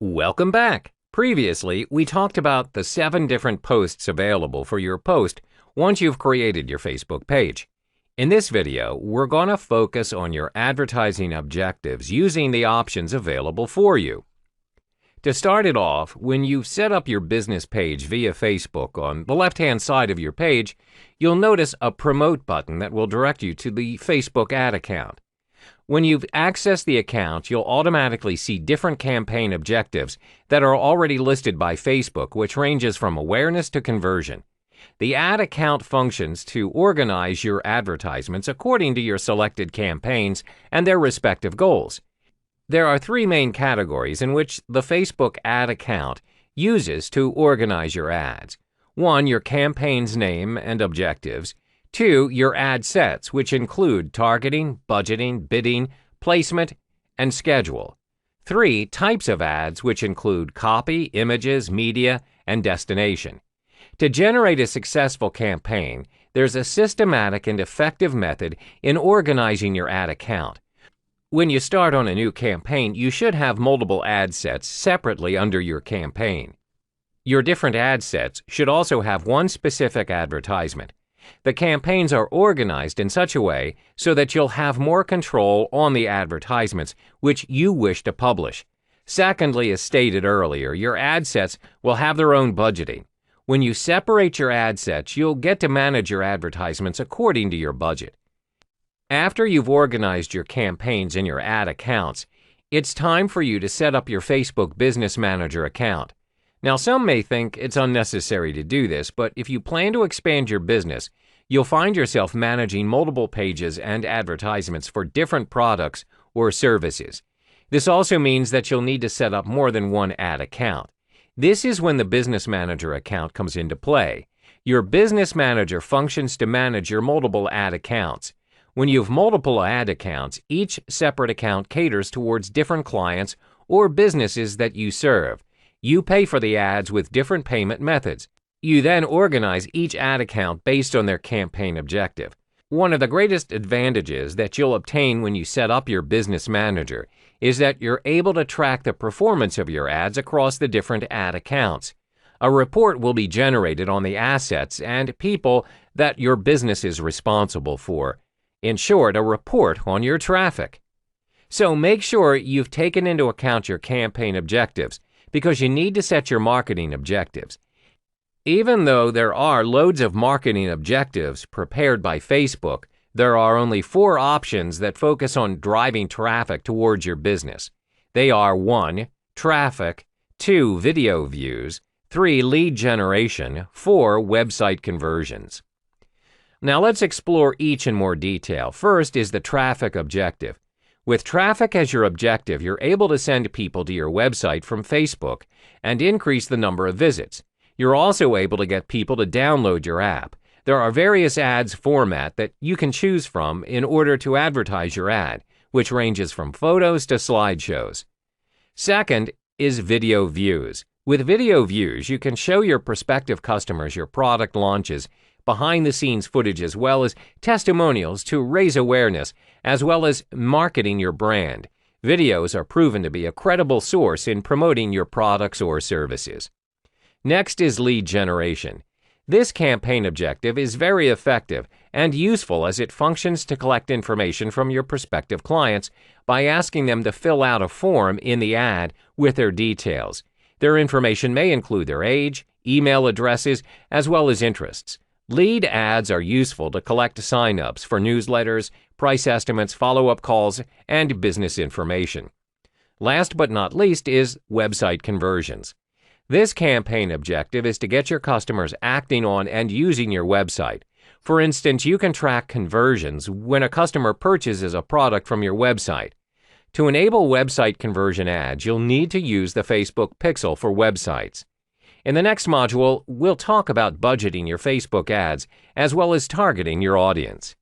Welcome back. Previously, we talked about the 7 different posts available for your post once you've created your Facebook page. In this video, we're going to focus on your advertising objectives using the options available for you. To start it off, when you've set up your business page via Facebook, on the left-hand side of your page, you'll notice a Promote button that will direct you to the Facebook ad account. When you've accessed the account, you'll automatically see different campaign objectives that are already listed by Facebook, which ranges from awareness to conversion. The ad account functions to organize your advertisements according to your selected campaigns and their respective goals. There are 3 main categories in which the Facebook ad account uses to organize your ads. 1, your campaign's name and objectives. 2, your ad sets, which include targeting, budgeting, bidding, placement, and schedule. 3, types of ads, which include copy, images, media, and destination. To generate a successful campaign, there's a systematic and effective method in organizing your ad account. When you start on a new campaign, you should have multiple ad sets separately under your campaign. Your different ad sets should also have one specific advertisement. The campaigns are organized in such a way so that you'll have more control on the advertisements which you wish to publish. Secondly, as stated earlier, your ad sets will have their own budgeting. When you separate your ad sets, you'll get to manage your advertisements according to your budget. After you've organized your campaigns in your ad accounts, it's time for you to set up your Facebook Business Manager account. Now, some may think it's unnecessary to do this, but if you plan to expand your business, you'll find yourself managing multiple pages and advertisements for different products or services. This also means that you'll need to set up more than one ad account. This is when the Business Manager account comes into play. Your Business Manager functions to manage your multiple ad accounts. When you have multiple ad accounts, each separate account caters towards different clients or businesses that you serve. You pay for the ads with different payment methods. You then organize each ad account based on their campaign objective. One of the greatest advantages that you'll obtain when you set up your Business Manager is that you're able to track the performance of your ads across the different ad accounts. A report will be generated on the assets and people that your business is responsible for. In short, a report on your traffic. So make sure you've taken into account your campaign objectives, because you need to set your marketing objectives. Even though there are loads of marketing objectives prepared by Facebook, there are only 4 options that focus on driving traffic towards your business. They are 1, traffic, 2, video views, 3, lead generation, 4, website conversions. Now let's explore each in more detail. First is the traffic objective. With traffic as your objective, you're able to send people to your website from Facebook and increase the number of visits. You're also able to get people to download your app. There are various ads format that you can choose from in order to advertise your ad, which ranges from photos to slideshows. Second is video views. With video views, you can show your prospective customers your product launches, behind-the-scenes footage, as well as testimonials to raise awareness, as well as marketing your brand. Videos are proven to be a credible source in promoting your products or services. Next is lead generation. This campaign objective is very effective and useful as it functions to collect information from your prospective clients by asking them to fill out a form in the ad with their details. Their information may include their age, email addresses, as well as interests. Lead ads are useful to collect sign-ups for newsletters, price estimates, follow-up calls, and business information. Last but not least is website conversions. This campaign objective is to get your customers acting on and using your website. For instance, you can track conversions when a customer purchases a product from your website. To enable website conversion ads, you'll need to use the Facebook Pixel for websites. In the next module, we'll talk about budgeting your Facebook ads as well as targeting your audience.